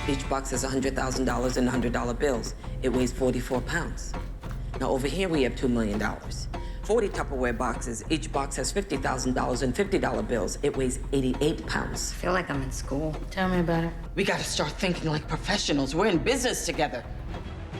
Each box has $100,000 in $100 bills. It weighs 44 pounds. Now over here we have $2 million. 40 Tupperware boxes. Each box has $50,000 in $50 bills. It weighs 88 pounds. I feel like I'm in school. Tell me about it. We gotta start thinking like professionals. We're in business together.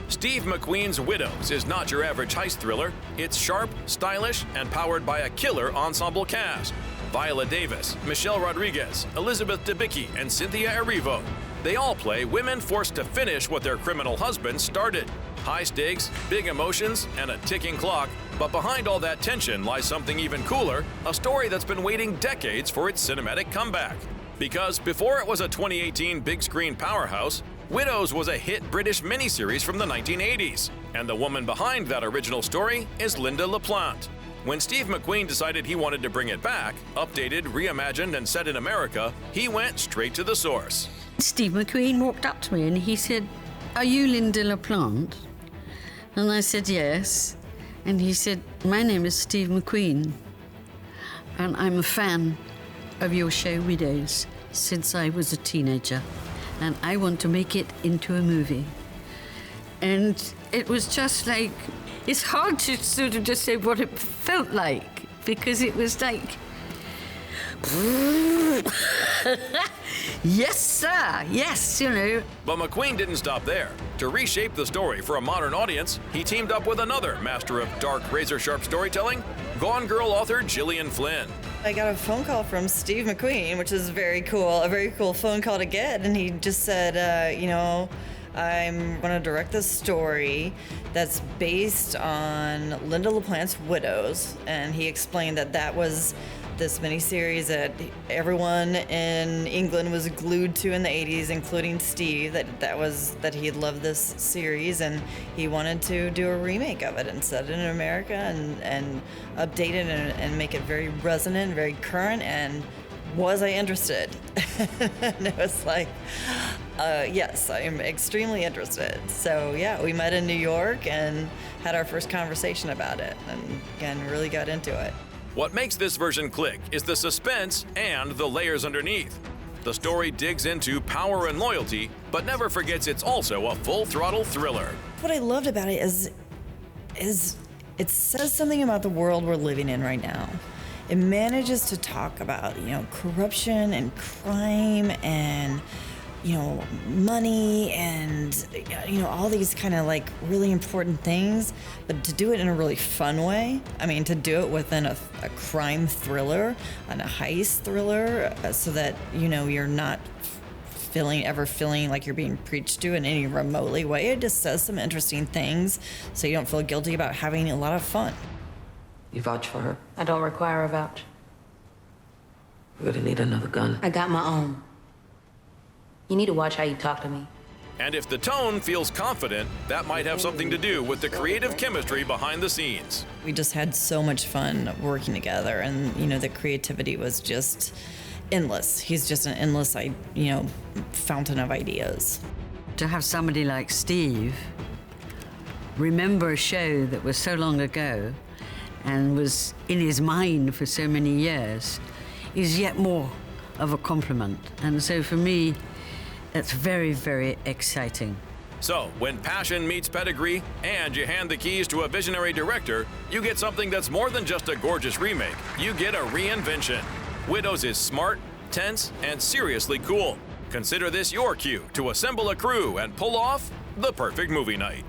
Steve McQueen's Widows is not your average heist thriller. It's sharp, stylish, and powered by a killer ensemble cast. Viola Davis, Michelle Rodriguez, Elizabeth Debicki, and Cynthia Erivo. They all play women forced to finish what their criminal husbands started. High stakes, big emotions, and a ticking clock. But behind all that tension lies something even cooler, a story that's been waiting decades for its cinematic comeback. Because before it was a 2018 big screen powerhouse, Widows was a hit British miniseries from the 1980s. And the woman behind that original story is Linda LaPlante. When Steve McQueen decided he wanted to bring it back, updated, reimagined, and set in America, he went straight to the source. Steve McQueen walked up to me and he said, "Are you Linda LaPlante?" And I said, "Yes." And he said, "My name is Steve McQueen, and I'm a fan of your show Widows since I was a teenager, and I want to make it into a movie." And it was just like, it's hard to sort of just say what it felt like, because it was like, yes, sir, yes, you know. But McQueen didn't stop there. To reshape the story for a modern audience, he teamed up with another master of dark, razor-sharp storytelling, Gone Girl author Gillian Flynn. I got a phone call from Steve McQueen, which is very cool, a very cool phone call to get, and he just said, I'm going to direct this story that's based on Linda LaPlante's Widows, and he explained that that was this miniseries that everyone in England was glued to in the 80s, including Steve, that he loved this series, and he wanted to do a remake of it and set it in America and update it and make it very resonant, very current, and was I interested? And it was like, yes, I'm extremely interested. So yeah, we met in New York and had our first conversation about it, and again, really got into it. What makes this version click is the suspense and the layers underneath. The story digs into power and loyalty, but never forgets it's also a full-throttle thriller. What I loved about it is it says something about the world we're living in right now. It manages to talk about, corruption and crime and, money and, all these kind of like really important things, but to do it in a really fun way. I mean, to do it within a crime thriller and a heist thriller, so that, you're not ever feeling like you're being preached to in any remotely way. It just says some interesting things so you don't feel guilty about having a lot of fun. You vouch for her? I don't require a vouch. We're gonna need another gun. I got my own. You need to watch how you talk to me. And if the tone feels confident, that might have something to do with the creative chemistry behind the scenes. We just had so much fun working together, and the creativity was just endless. He's just an endless, fountain of ideas. To have somebody like Steve remember a show that was so long ago and was in his mind for so many years is yet more of a compliment. And so for me, it's very, very exciting. So, when passion meets pedigree and you hand the keys to a visionary director, you get something that's more than just a gorgeous remake. You get a reinvention. Widows is smart, tense, and seriously cool. Consider this your cue to assemble a crew and pull off the perfect movie night.